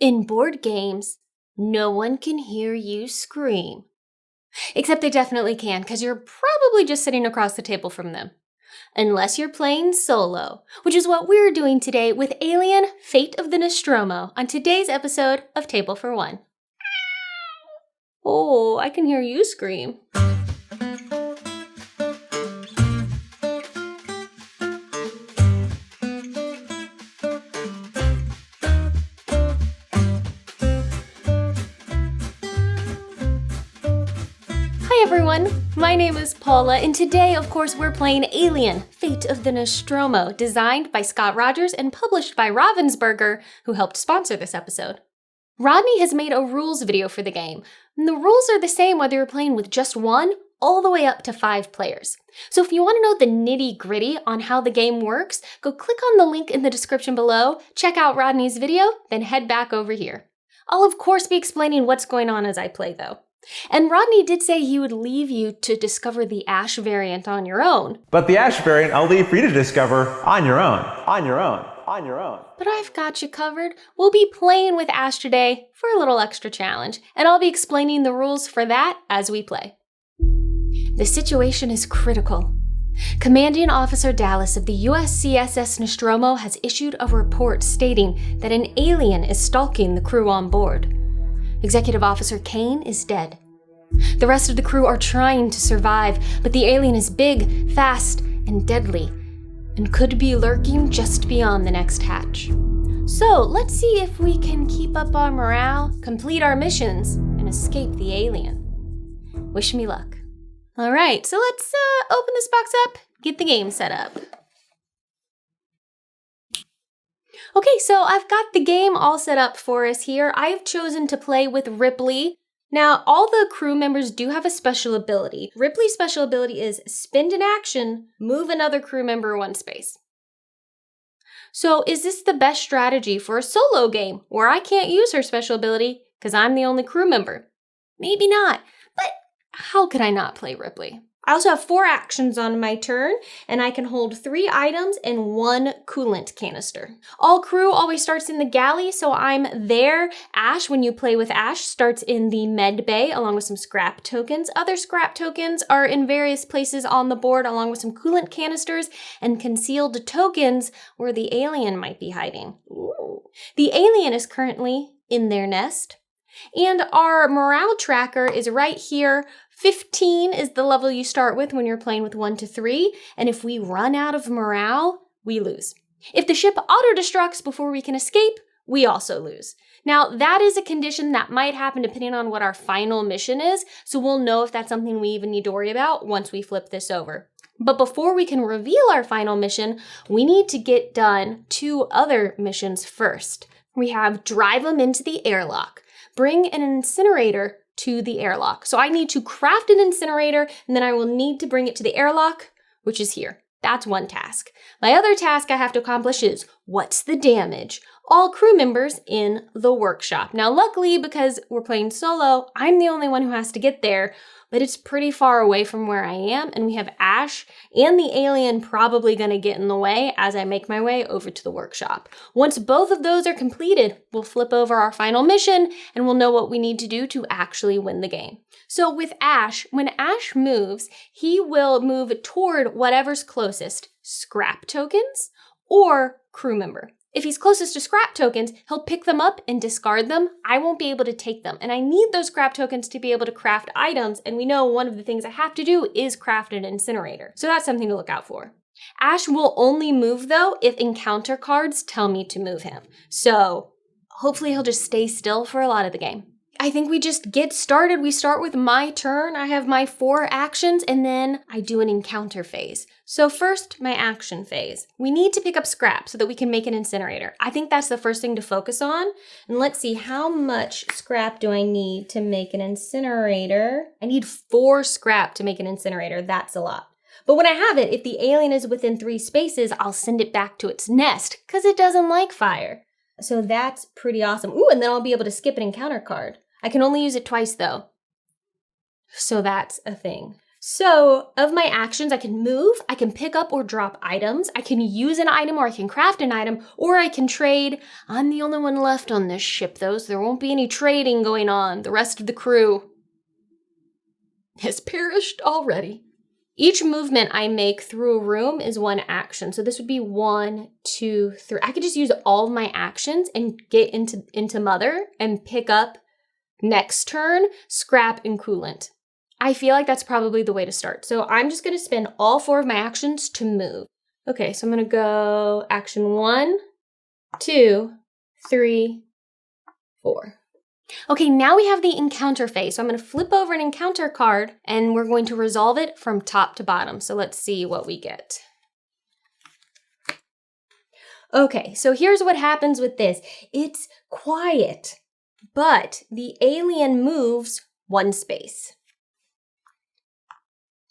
In board games, no one can hear you scream. Except they definitely can, because you're probably just sitting across the table from them. Unless you're playing solo, which is what we're doing today with Alien: Fate of the Nostromo on today's episode of Table for One. Oh, I can hear you scream. Everyone, my name is Paula, and today, of course, we're playing Alien: Fate of the Nostromo, designed by Scott Rogers and published by Ravensburger, who helped sponsor this episode. Rodney has made a rules video for the game, and the rules are the same whether you're playing with just one all the way up to 5 players. So if you want to know the nitty-gritty on how the game works, go click on the link in the description below, check out Rodney's video, then head back over here. I'll of course be explaining what's going on as I play though. And Rodney did say he would leave you to discover the Ash variant on your own. But the Ash variant I'll leave for you to discover on your own. But I've got you covered. We'll be playing with Ash today for a little extra challenge, and I'll be explaining the rules for that as we play. The situation is critical. Commanding Officer Dallas of the USCSS Nostromo has issued a report stating that an alien is stalking the crew on board. Executive Officer Kane is dead. The rest of the crew are trying to survive, but the alien is big, fast, and deadly, and could be lurking just beyond the next hatch. So let's see if we can keep up our morale, complete our missions, and escape the alien. Wish me luck. All right, so let's open this box up, get the game set up. Okay, so I've got the game all set up for us here. I have chosen to play with Ripley. Now, all the crew members do have a special ability. Ripley's special ability is spend an action, move another crew member 1 space. So is this the best strategy for a solo game where I can't use her special ability because I'm the only crew member? Maybe not, but how could I not play Ripley? I also have 4 actions on my turn, and I can hold 3 items and 1 coolant canister. All crew always starts in the galley, so I'm there. Ash, when you play with Ash, starts in the med bay along with some scrap tokens. Other scrap tokens are in various places on the board along with some coolant canisters and concealed tokens where the alien might be hiding. Ooh. The alien is currently in their nest. And our morale tracker is right here. 15 is the level you start with when you're playing with 1 to 3, and if we run out of morale, we lose. If the ship auto-destructs before we can escape, we also lose. Now, that is a condition that might happen depending on what our final mission is, so we'll know if that's something we even need to worry about once we flip this over. But before we can reveal our final mission, we need to get done 2 other missions first. We have drive them into the airlock. Bring an incinerator to the airlock. So I need to craft an incinerator, and then I will need to bring it to the airlock, which is here. That's 1 task. My other task I have to accomplish is, what's the damage? All crew members in the workshop. Now, luckily, because we're playing solo, I'm the only one who has to get there, but it's pretty far away from where I am, and we have Ash and the alien probably gonna get in the way as I make my way over to the workshop. Once both of those are completed, we'll flip over our final mission, and we'll know what we need to do to actually win the game. So with Ash, when Ash moves, he will move toward whatever's closest, scrap tokens or crew member. If he's closest to scrap tokens, he'll pick them up and discard them. I won't be able to take them. And I need those scrap tokens to be able to craft items. And we know one of the things I have to do is craft an incinerator. So that's something to look out for. Ash will only move though if encounter cards tell me to move him. So hopefully he'll just stay still for a lot of the game. I think we just get started. We start with my turn. I have my 4 actions and then I do an encounter phase. So first, my action phase. We need to pick up scrap so that we can make an incinerator. I think that's the first thing to focus on. And let's see, how much scrap do I need to make an incinerator? I need 4 scrap to make an incinerator. That's a lot. But when I have it, if the alien is within 3 spaces, I'll send it back to its nest because it doesn't like fire. So that's pretty awesome. Ooh, and then I'll be able to skip an encounter card. I can only use it twice though. So that's a thing. So of my actions, I can move, I can pick up or drop items, I can use an item or I can craft an item, or I can trade. I'm the only one left on this ship though, so there won't be any trading going on. The rest of the crew has perished already. Each movement I make through a room is one action. So this would be 1, 2, 3. I could just use all of my actions and get into Mother and pick up next turn, scrap and coolant. I feel like that's probably the way to start. So I'm just going to spend all 4 of my actions to move. Okay, so I'm going to go action 1, 2, 3, 4. Okay, now we have the encounter phase. So I'm going to flip over an encounter card and we're going to resolve it from top to bottom. So let's see what we get. Okay, so here's what happens with this. It's quiet, but the alien moves 1 space.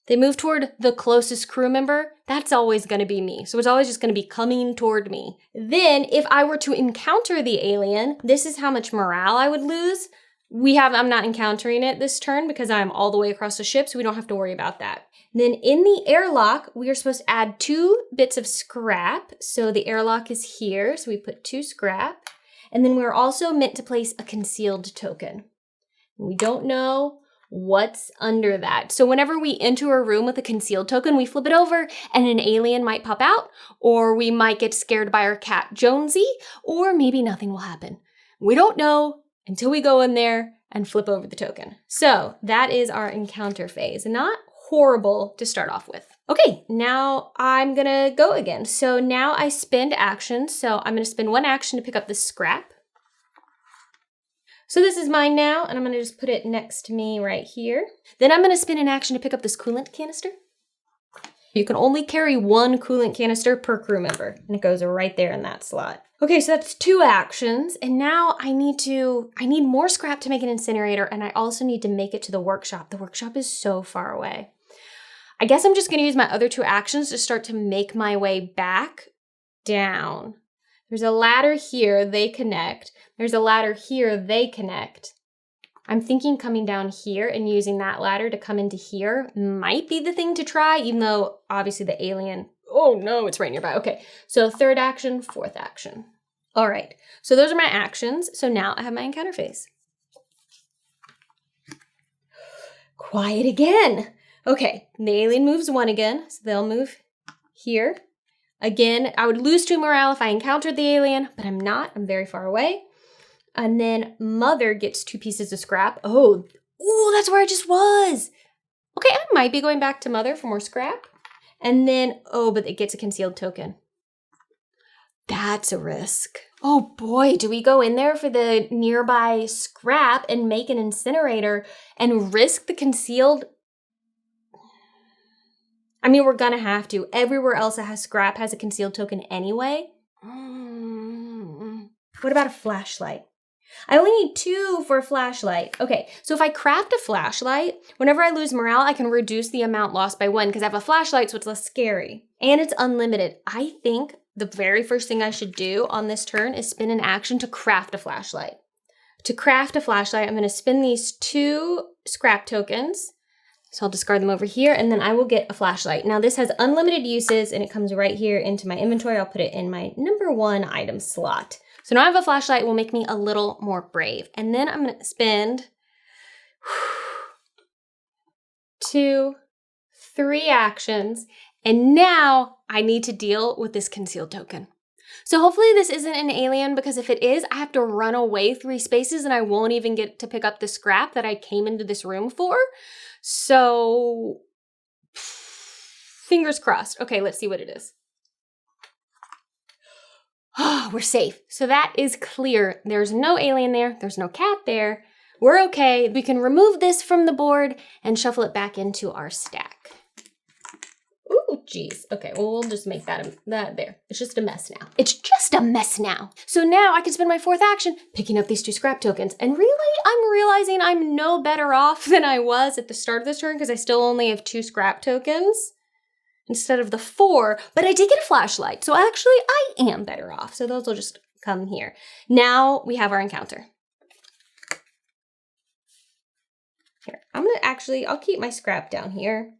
They move toward the closest crew member. That's always going to be me. So it's always just going to be coming toward me. Then if I were to encounter the alien, this is how much morale I would lose. I'm not encountering it this turn because I'm all the way across the ship, so we don't have to worry about that. Then in the airlock, we are supposed to add 2 bits of scrap. So the airlock is here. So we put 2 scrap. And then we're also meant to place a concealed token. We don't know what's under that. So whenever we enter a room with a concealed token, we flip it over and an alien might pop out, or we might get scared by our cat Jonesy, or maybe nothing will happen. We don't know until we go in there and flip over the token. So that is our encounter phase. Not horrible to start off with. Okay, now I'm gonna go again. So now I spend actions. So I'm gonna spend 1 action to pick up the scrap. So this is mine now, and I'm gonna just put it next to me right here. Then I'm gonna spend an action to pick up this coolant canister. You can only carry 1 coolant canister per crew member, and it goes right there in that slot. Okay, so that's 2 actions, and now I need more scrap to make an incinerator, and I also need to make it to the workshop. The workshop is so far away. I guess I'm just gonna use my other 2 actions to start to make my way back down. There's a ladder here, they connect. There's a ladder here, they connect. I'm thinking coming down here and using that ladder to come into here might be the thing to try, even though obviously the alien, oh no, it's right nearby. Okay, so 3rd action, 4th action. All right, so those are my actions. So now I have my encounter phase. Quiet again. Okay, the alien moves 1 again, so they'll move here. Again, I would lose 2 morale if I encountered the alien, but I'm not. I'm very far away. And then Mother gets 2 pieces of scrap. Oh, that's where I just was. Okay, I might be going back to Mother for more scrap. And then, but it gets a concealed token. That's a risk. Oh boy, do we go in there for the nearby scrap and make an incinerator and risk the concealed? I mean, we're gonna have to. Everywhere else that has scrap has a concealed token anyway. What about a flashlight? I only need 2 for a flashlight. Okay, so if I craft a flashlight, whenever I lose morale, I can reduce the amount lost by 1 because I have a flashlight, so it's less scary. And it's unlimited. I think the very first thing I should do on this turn is spend an action to craft a flashlight. To craft a flashlight, I'm gonna spend these 2 scrap tokens. So I'll discard them over here, and then I will get a flashlight. Now this has unlimited uses, and it comes right here into my inventory. I'll put it in my number 1 item slot. So now I have a flashlight, will make me a little more brave. And then I'm gonna spend 2, 3 actions, and now I need to deal with this concealed token. So hopefully this isn't an alien, because if it is, I have to run away 3 spaces and I won't even get to pick up the scrap that I came into this room for. So, fingers crossed. Okay, let's see what it is. Oh, we're safe. So that is clear. There's no alien there. There's no cat there. We're okay. We can remove this from the board and shuffle it back into our stack. Ooh, geez. Okay, well, we'll just make that there. It's just a mess now. It's just a mess now. So now I can spend my 4th action picking up these 2 scrap tokens. And really, I'm realizing I'm no better off than I was at the start of this turn because I still only have 2 scrap tokens instead of the 4. But I did get a flashlight. So actually, I am better off. So those will just come here. Now we have our encounter. Here, I'll keep my scrap down here.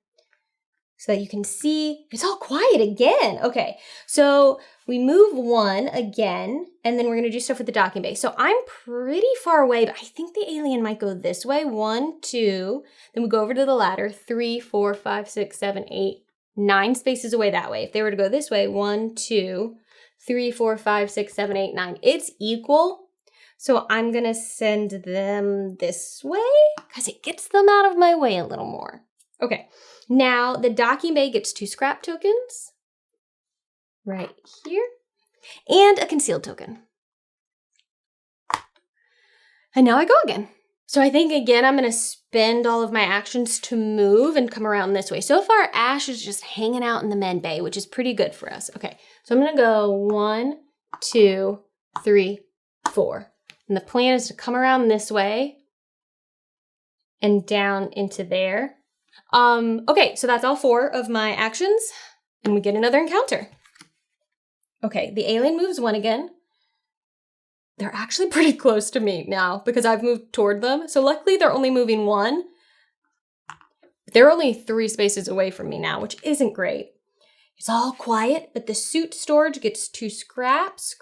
so that you can see. It's all quiet again. Okay, so we move 1 again, and then we're gonna do stuff with the docking bay. So I'm pretty far away, but I think the alien might go this way. 1, 2, then we go over to the ladder. 3, 4, 5, 6, 7, 8, 9 spaces away that way. If they were to go this way, 1, 2, 3, 4, 5, 6, 7, 8, 9. It's equal. So I'm gonna send them this way because it gets them out of my way a little more. Okay, now the docking bay gets 2 scrap tokens right here and a concealed token. And now I go again. So I think again, I'm gonna spend all of my actions to move and come around this way. So far, Ash is just hanging out in the med bay, which is pretty good for us. Okay, so I'm gonna go 1, 2, 3, 4. And the plan is to come around this way and down into there. Okay, so that's all 4 of my actions, and we get another encounter. Okay, the alien moves 1 again. They're actually pretty close to me now because I've moved toward them. So luckily they're only moving 1. They're only 3 spaces away from me now, which isn't great. It's all quiet, but the suit storage gets 2 scraps.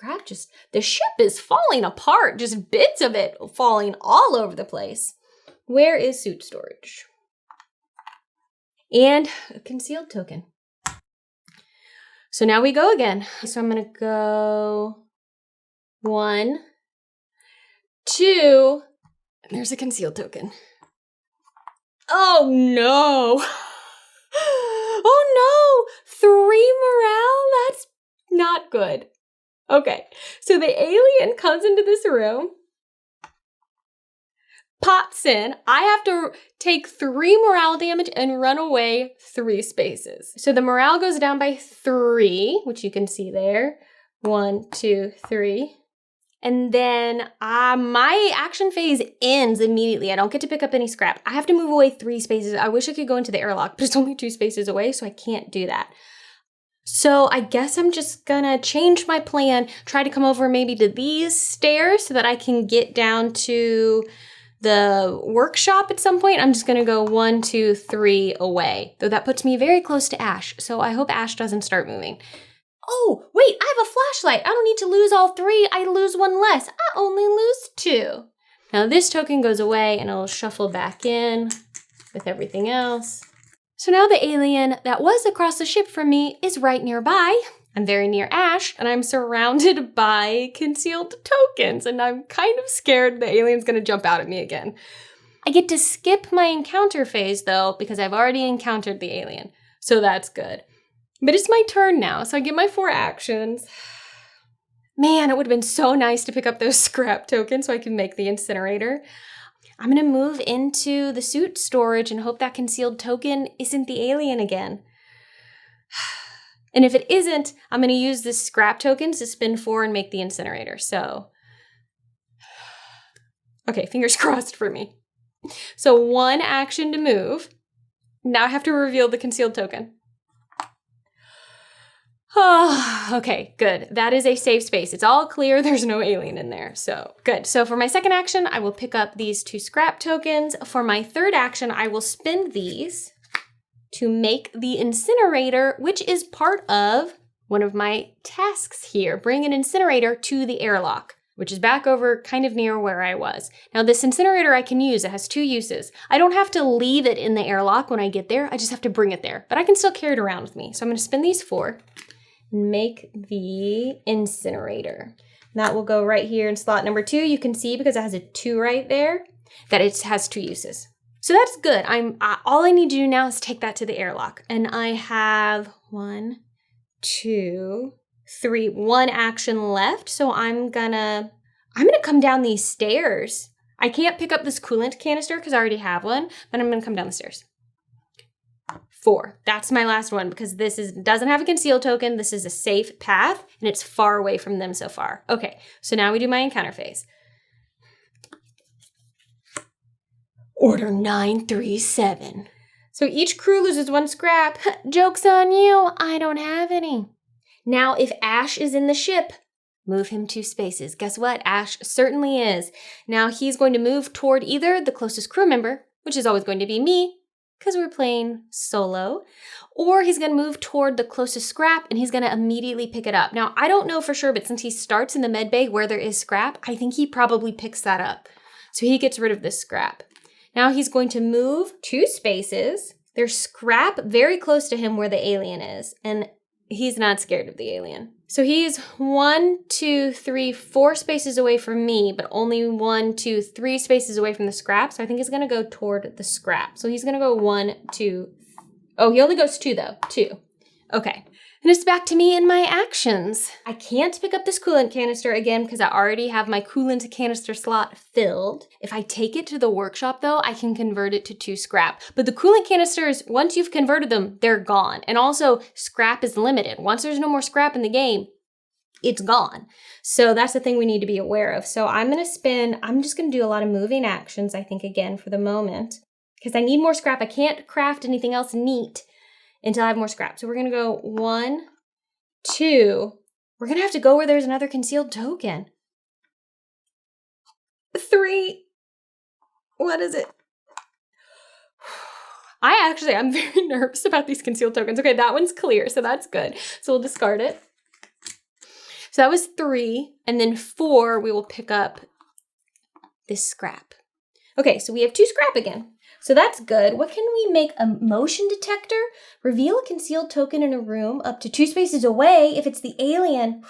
The ship is falling apart, just bits of it falling all over the place. Where is suit storage? And a concealed token. So now we go again. So I'm gonna go 1, 2, and there's a concealed token. Oh no! Oh no! 3 morale? That's not good. Okay, so the alien comes into this room, pops in. I have to take 3 morale damage and run away 3 spaces. So the morale goes down by 3, which you can see there. 1, 2, 3. And then my action phase ends immediately. I don't get to pick up any scrap. I have to move away 3 spaces. I wish I could go into the airlock, but it's only 2 spaces away, so I can't do that. So I guess I'm just gonna change my plan, try to come over maybe to these stairs so that I can get down to the workshop at some point. I'm just gonna go 1, 2, 3 away, though that puts me very close to Ash. So I hope Ash doesn't start moving. Oh, wait, I have a flashlight. I don't need to lose all 3. I lose 1 less. I only lose 2. Now this token goes away and it'll shuffle back in with everything else. So now the alien that was across the ship from me is right nearby. I'm very near Ash and I'm surrounded by concealed tokens and I'm kind of scared the alien's gonna jump out at me again. I get to skip my encounter phase though because I've already encountered the alien. So that's good. But it's my turn now, so I get my 4 actions. Man, it would have been so nice to pick up those scrap tokens so I can make the incinerator. I'm gonna move into the suit storage and hope that concealed token isn't the alien again. And if it isn't, I'm gonna use the scrap tokens to spin 4 and make the incinerator, so. Okay, fingers crossed for me. So 1 action to move. Now I have to reveal the concealed token. Oh, okay, good. That is a safe space. It's all clear. There's no alien in there. So good. So for my second action, I will pick up these 2 scrap tokens. For my third action, I will spend these to make the incinerator, which is part of one of my tasks here. Bring an incinerator to the airlock, which is back over kind of near where I was. Now this incinerator I can use. It has 2 uses. I don't have to leave it in the airlock when I get there. I just have to bring it there, but I can still carry it around with me. So I'm gonna spend these 4. Make the incinerator. That will go right here in slot number 2. You can see because it has a 2 right there that it has 2 uses. So that's good. All I need to do now is take that to the airlock. And I have 1, 2, 3, 1 action left. So I'm gonna come down these stairs. I can't pick up this coolant canister because I already have one, but I'm gonna come down the stairs. 4. That's my last one because this doesn't have a concealed token. This is a safe path and it's far away from them so far. Okay, so now we do my encounter phase. Order 937. So each crew loses 1 scrap. Joke's on you, I don't have any. Now if Ash is in the ship, move him 2 spaces. Guess what? Ash certainly is. Now he's going to move toward either the closest crew member, which is always going to be me, because we're playing solo, or he's gonna move toward the closest scrap and he's gonna immediately pick it up. Now, I don't know for sure, but since he starts in the med bay where there is scrap, I think he probably picks that up. So he gets rid of this scrap. Now he's going to move 2 spaces. There's scrap very close to him where the alien is, and he's not scared of the alien. So he's 1, 2, 3, 4 spaces away from me, but only 1, 2, 3 spaces away from the scrap. So I think he's gonna go toward the scrap. So he's gonna go 1, 2. Oh, he only goes 2 though, 2. Okay. And it's back to me and my actions. I can't pick up this coolant canister again because I already have my coolant canister slot filled. If I take it to the workshop though, I can convert it to 2 scrap. But the coolant canisters, once you've converted them, they're gone. And also, scrap is limited. Once there's no more scrap in the game, it's gone. So that's the thing we need to be aware of. So I'm just gonna do a lot of moving actions, I think, again, for the moment, because I need more scrap. I can't craft anything else neat until I have more scrap. So we're gonna go 1, 2. We're gonna have to go where there's another concealed token. 3. What is it? I'm very nervous about these concealed tokens. Okay, that one's clear, so that's good. So we'll discard it. So that was 3, and then 4, we will pick up this scrap. Okay, so we have 2 scrap again. So that's good. What can we make? A motion detector? Reveal a concealed token in a room up to 2 spaces away if it's the alien.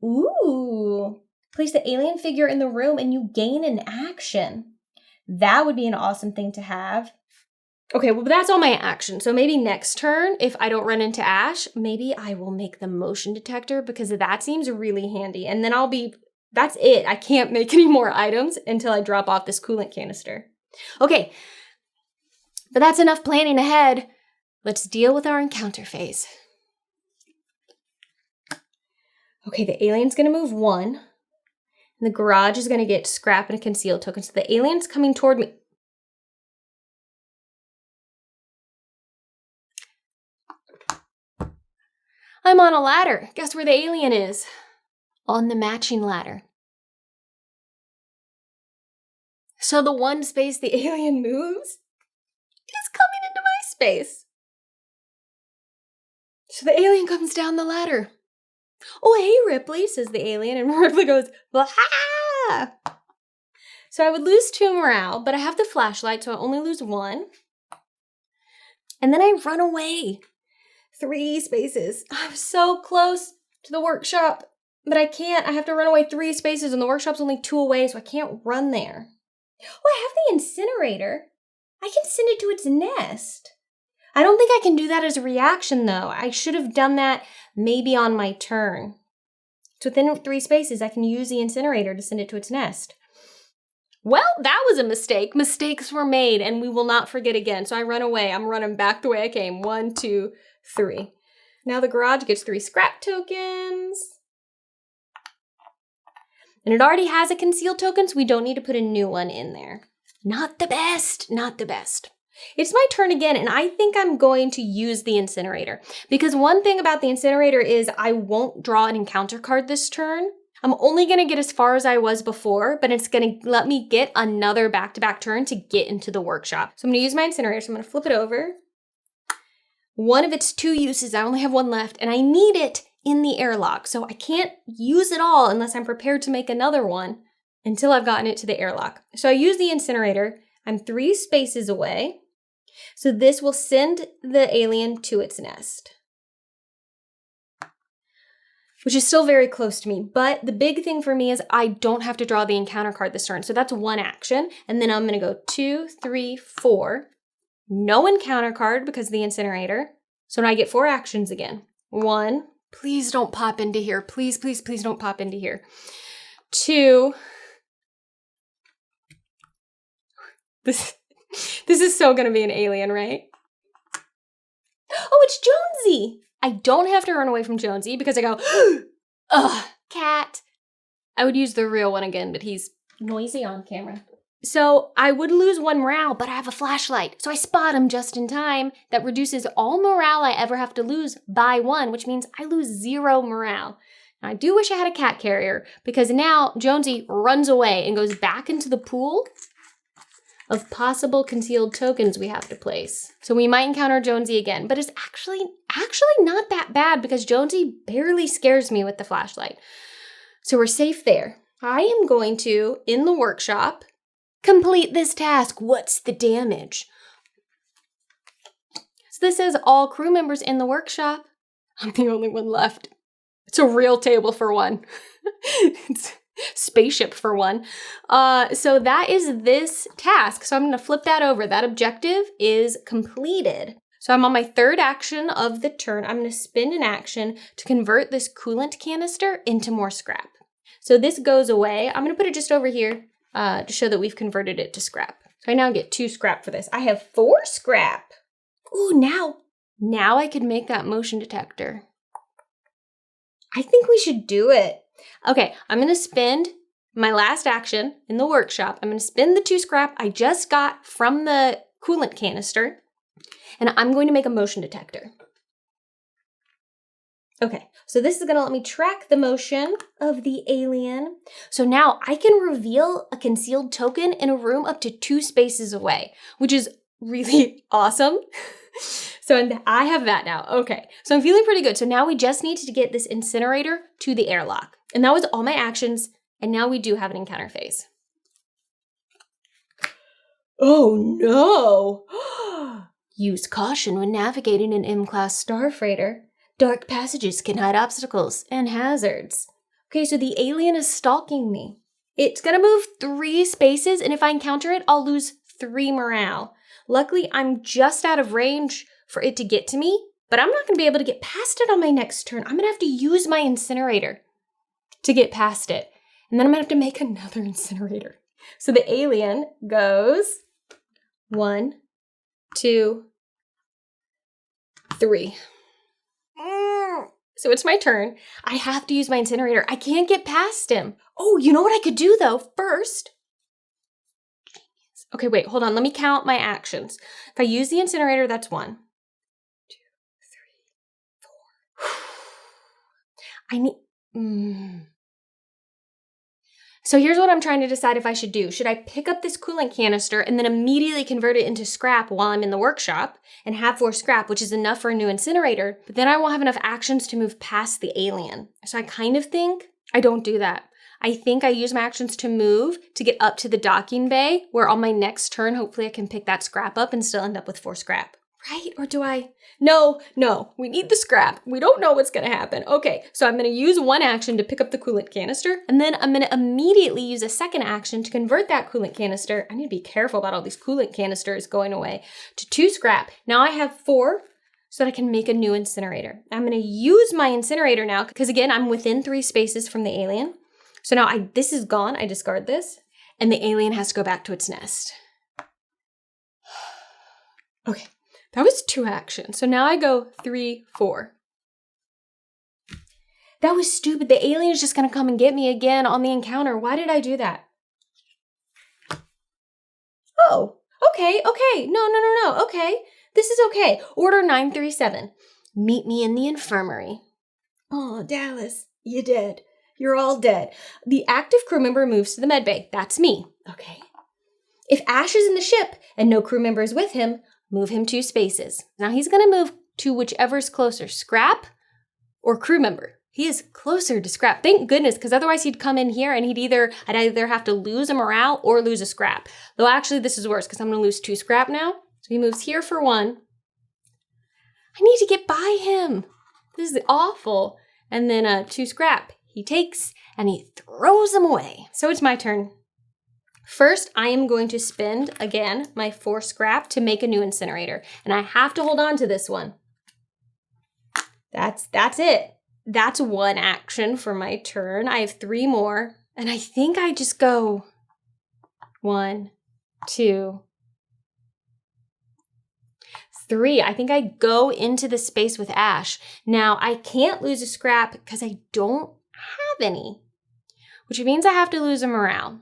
Ooh. Place the alien figure in the room and you gain an action. That would be an awesome thing to have. Okay, well, that's all my action. So maybe next turn, if I don't run into Ash, maybe I will make the motion detector because that seems really handy. And then that's it. I can't make any more items until I drop off this coolant canister. Okay. But that's enough planning ahead. Let's deal with our encounter phase. Okay, the alien's gonna move 1. And the garage is gonna get scrap and a concealed token. So the alien's coming toward me. I'm on a ladder. Guess where the alien is? On the matching ladder. So the 1 space the alien moves is coming into my space. So the alien comes down the ladder. Oh, hey, Ripley, says the alien, and Ripley goes, "Wah-ha!" So I would lose 2 morale, but I have the flashlight, so I only lose 1. And then I run away. 3 spaces. I'm so close to the workshop, but I can't. I have to run away 3 spaces, and the workshop's only 2 away, so I can't run there. Oh, I have the incinerator. I can send it to its nest. I don't think I can do that as a reaction, though. I should have done that maybe on my turn. So within 3 spaces, I can use the incinerator to send it to its nest. Well, that was a mistake. Mistakes were made, and we will not forget again. So I run away. I'm running back the way I came. 1, 2, 3. Now the garage gets 3 scrap tokens. And it already has a concealed token, so we don't need to put a new one in there. Not the best, not the best. It's my turn again, and I think I'm going to use the incinerator. Because one thing about the incinerator is I won't draw an encounter card this turn. I'm only going to get as far as I was before, but it's going to let me get another back-to-back turn to get into the workshop. So I'm going to use my incinerator, so I'm going to flip it over. One of its 2 uses, I only have 1 left, and I need it in the airlock. So I can't use it all unless I'm prepared to make another one until I've gotten it to the airlock. So I use the incinerator. I'm 3 spaces away. So this will send the alien to its nest, which is still very close to me. But the big thing for me is I don't have to draw the encounter card this turn. So that's 1 action. And then I'm going to go 2, 3, 4. No encounter card because of the incinerator. So now I get 4 actions again. 1. Please don't pop into here. Please, please, please don't pop into here. 2. This is so going to be an alien, right? Oh, it's Jonesy. I don't have to run away from Jonesy because I go, ugh, cat. I would use the real one again, but he's noisy on camera. So I would lose 1 morale, but I have a flashlight. So I spot him just in time. That reduces all morale I ever have to lose by 1, which means I lose 0 morale. Now, I do wish I had a cat carrier because now Jonesy runs away and goes back into the pool. of possible concealed tokens we have to place. So we might encounter Jonesy again, but it's actually not that bad because Jonesy barely scares me with the flashlight. So we're safe there. I am going to, in the workshop, complete this task. What's the damage? So this says all crew members in the workshop. I'm the only one left. It's a real table for one. It's spaceship for one. So that is this task. So I'm going to flip that over. That objective is completed. So I'm on my third action of the turn. I'm going to spend an action to convert this coolant canister into more scrap. So this goes away. I'm going to put it just over here to show that we've converted it to scrap. So I now get 2 scrap for this. I have 4 scrap. Ooh, now I could make that motion detector. I think we should do it. Okay, I'm going to spend my last action in the workshop. I'm going to spend the 2 scrap I just got from the coolant canister, and I'm going to make a motion detector. Okay, so this is going to let me track the motion of the alien. So now I can reveal a concealed token in a room up to 2 spaces away, which is really awesome. So I have that now. Okay, so I'm feeling pretty good. So now we just need to get this incinerator to the airlock. And that was all my actions. And now we do have an encounter phase. Oh no! Use caution when navigating an M-class star freighter. Dark passages can hide obstacles and hazards. Okay, so the alien is stalking me. It's gonna move 3 spaces, and if I encounter it, I'll lose 3 morale. Luckily, I'm just out of range for it to get to me, but I'm not gonna be able to get past it on my next turn. I'm gonna have to use my incinerator to get past it. And then I'm gonna have to make another incinerator. So the alien goes 1, 2, 3. So it's my turn. I have to use my incinerator. I can't get past him. Oh, you know what I could do though? First. Okay, wait, hold on. Let me count my actions. If I use the incinerator, that's 1, 2, 3, 4. I need... So here's what I'm trying to decide if I should do. Should I pick up this coolant canister and then immediately convert it into scrap while I'm in the workshop and have 4 scrap, which is enough for a new incinerator, but then I won't have enough actions to move past the alien. So I kind of think I don't do that. I think I use my actions to move to get up to the docking bay where on my next turn, hopefully I can pick that scrap up and still end up with 4 scrap. Right? Or do I? No, we need the scrap. We don't know what's gonna happen. Okay, so I'm gonna use 1 action to pick up the coolant canister, and then I'm gonna immediately use a 2nd action to convert that coolant canister. I need to be careful about all these coolant canisters going away to 2 scrap. Now I have 4 so that I can make a new incinerator. I'm gonna use my incinerator now, because again, I'm within 3 spaces from the alien. So now this is gone, I discard this, and the alien has to go back to its nest. Okay. That was 2 actions. So now I go 3, 4. That was stupid. The alien is just going to come and get me again on the encounter. Why did I do that? Oh, okay. No. Okay. This is okay. Order 937. Meet me in the infirmary. Oh, Dallas, you dead. You're all dead. The active crew member moves to the medbay. That's me. Okay. If Ash is in the ship and no crew member is with him, move him 2 spaces. Now he's going to move to whichever's closer, scrap or crew member. He is closer to scrap. Thank goodness, because otherwise he'd come in here and I'd either have to lose a morale or lose a scrap. Though actually this is worse because I'm going to lose 2 scrap now. So he moves here for 1. I need to get by him. This is awful. And then 2 scrap he takes and he throws them away. So it's my turn. First, I am going to spend, again, my 4 scrap to make a new incinerator. And I have to hold on to this one. That's it. That's 1 action for my turn. I have 3 more. And I think I just go 1, 2, 3. I think I go into the space with Ash. Now, I can't lose a scrap because I don't have any, which means I have to lose a morale.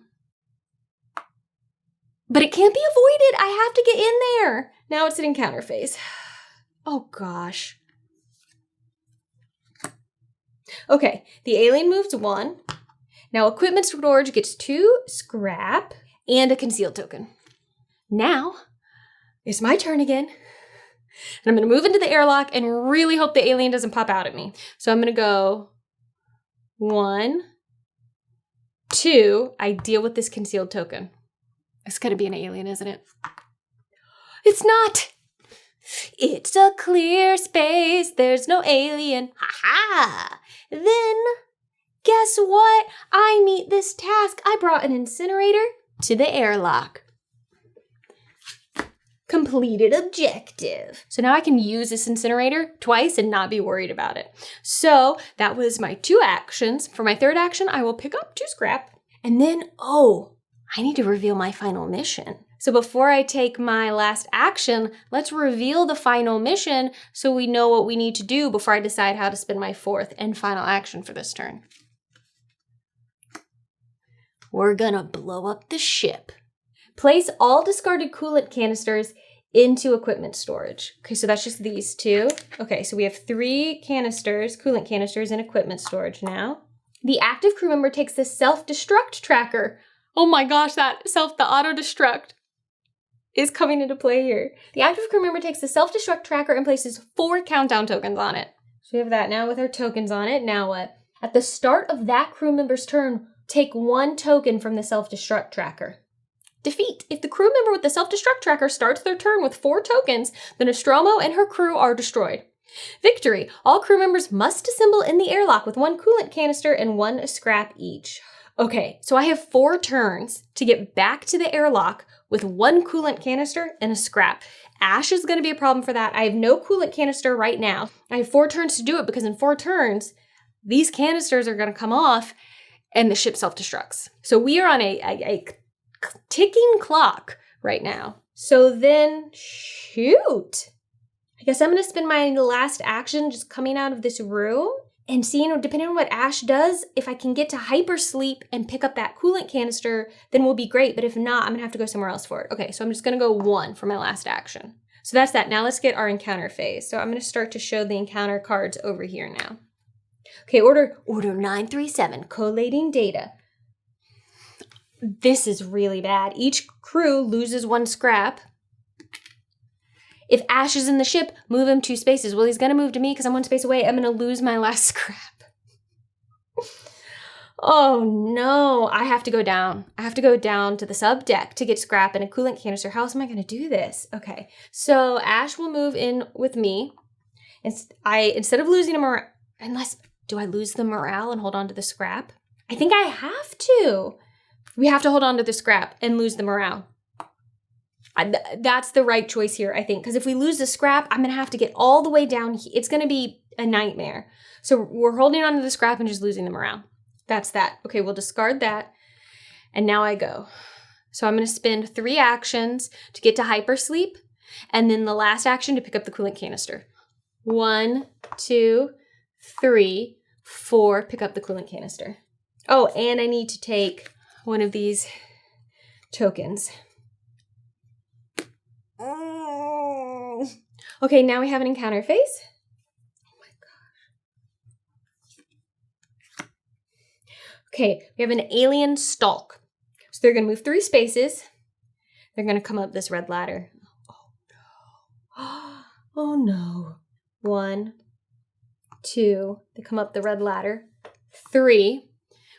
But it can't be avoided. I have to get in there. Now it's an encounter phase. Oh, gosh. Okay, the alien moves 1. Now equipment storage gets 2 scrap and a concealed token. Now, it's my turn again. And I'm going to move into the airlock and really hope the alien doesn't pop out at me. So I'm going to go 1, 2. I deal with this concealed token. It's going to be an alien, isn't it? It's not. It's a clear space. There's no alien. Ha-ha. Then, guess what? I meet this task. I brought an incinerator to the airlock. Completed objective. So now I can use this incinerator twice and not be worried about it. So that was my 2 actions. For my 3rd action, I will pick up 2 scrap. And then, I need to reveal my final mission. So before I take my last action, let's reveal the final mission so we know what we need to do before I decide how to spend my 4th and final action for this turn. We're gonna blow up the ship. Place all discarded coolant canisters into equipment storage. Okay, so that's just these 2. Okay, so we have 3 canisters, coolant canisters in equipment storage now. The active crew member takes the self-destruct tracker. Oh my gosh, the auto-destruct is coming into play here. The active crew member takes the self-destruct tracker and places 4 countdown tokens on it. So we have that now with our tokens on it. Now what? At the start of that crew member's turn, take 1 token from the self-destruct tracker. Defeat. If the crew member with the self-destruct tracker starts their turn with 4 tokens, the Nostromo and her crew are destroyed. Victory. All crew members must assemble in the airlock with 1 coolant canister and 1 scrap each. Okay, so I have 4 turns to get back to the airlock with 1 coolant canister and a scrap. Ash is going to be a problem for that. I have no coolant canister right now. I have 4 turns to do it because in 4 turns, these canisters are going to come off and the ship self-destructs. So we are on a ticking clock right now. So then, shoot. I guess I'm going to spend my last action just coming out of this room and seeing, depending on what Ash does, if I can get to hypersleep and pick up that coolant canister, then we'll be great. But if not, I'm going to have to go somewhere else for it. Okay, so I'm just going to go 1 for my last action. So that's that. Now let's get our encounter phase. So I'm going to start to show the encounter cards over here now. Okay, order 937, collating data. This is really bad. Each crew loses 1 scrap. If Ash is in the ship, move him 2 spaces. Well, he's going to move to me because I'm 1 space away. I'm going to lose my last scrap. Oh no, I have to go down. I have to go down to the sub deck to get scrap and a coolant canister. How else am I going to do this? Okay, so Ash will move in with me. Instead of losing a morale, do I lose the morale and hold on to the scrap? I think I have to. We have to hold on to the scrap and lose the morale. That's the right choice here, I think. Because if we lose the scrap, I'm going to have to get all the way down. It's going to be a nightmare. So we're holding on to the scrap and just losing the morale. That's that. Okay, we'll discard that. And now I go. So I'm going to spend 3 actions to get to hypersleep. And then the last action to pick up the coolant canister. 1, 2, 3, 4, pick up the coolant canister. Oh, and I need to take one of these tokens. Okay, now we have an encounter phase. Oh my gosh. Okay, we have an alien stalk. So they're going to move 3 spaces. They're going to come up this red ladder. Oh no. Oh no. 1, 2, they come up the red ladder. 3,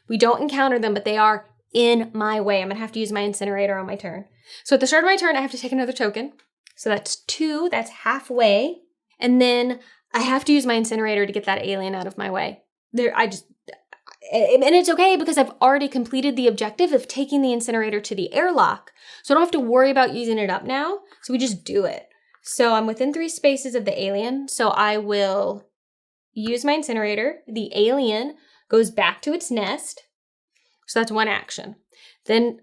we don't encounter them, but they are in my way. I'm going to have to use my incinerator on my turn. So at the start of my turn, I have to take another token. So that's 2, that's halfway. And then I have to use my incinerator to get that alien out of my way. And it's okay because I've already completed the objective of taking the incinerator to the airlock. So I don't have to worry about using it up now. So we just do it. So I'm within 3 spaces of the alien. So I will use my incinerator. The alien goes back to its nest. So that's 1 action. Then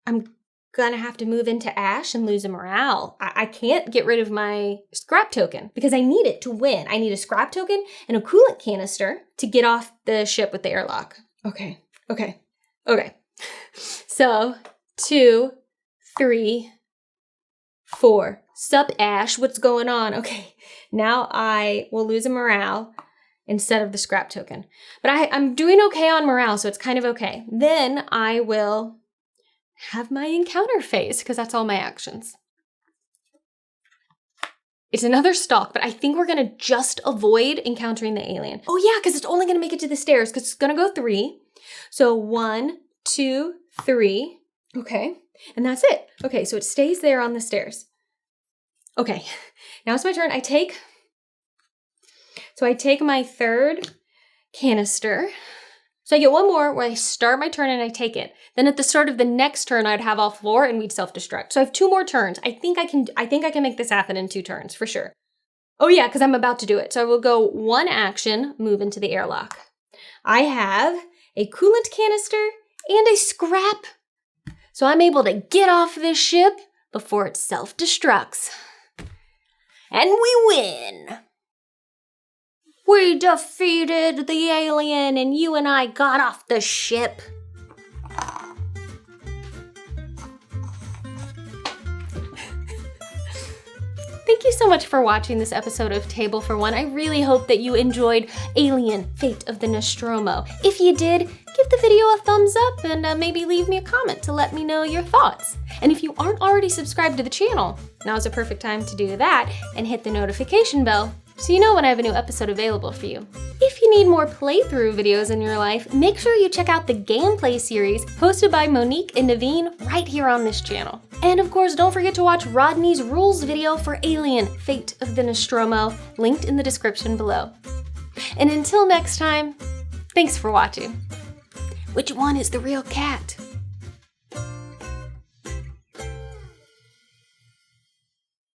I'm gonna have to move into Ash and lose a morale. I can't get rid of my scrap token because I need it to win. I need a scrap token and a coolant canister to get off the ship with the airlock. Okay. So 2, 3, 4. Sup, Ash, what's going on? Okay, now I will lose a morale instead of the scrap token. But I'm doing okay on morale, so it's kind of okay. Then I will have my encounter phase, because that's all my actions. It's another stalk, but I think we're gonna just avoid encountering the alien. Oh yeah, because it's only gonna make it to the stairs, because it's gonna go 3. So 1, 2, 3. Okay, and that's it. Okay, so it stays there on the stairs. Okay, now it's my turn. I take my third canister. So I get one more where I start my turn and I take it. Then at the start of the next turn, I'd have all 4 and we'd self-destruct. So I have 2 more turns. I think I can make this happen in 2 turns for sure. Oh yeah, because I'm about to do it. So I will go 1 action, move into the airlock. I have a coolant canister and a scrap. So I'm able to get off this ship before it self-destructs. And we win! We defeated the alien and you and I got off the ship. Thank you so much for watching this episode of Table for One. I really hope that you enjoyed Alien: Fate of the Nostromo. If you did, give the video a thumbs up and maybe leave me a comment to let me know your thoughts. And if you aren't already subscribed to the channel, now's a perfect time to do that and hit the notification bell so you know when I have a new episode available for you. If you need more playthrough videos in your life, make sure you check out the gameplay series hosted by Monique and Naveen right here on this channel. And of course, don't forget to watch Rodney's rules video for Alien: Fate of the Nostromo, linked in the description below. And until next time, thanks for watching. Which one is the real cat?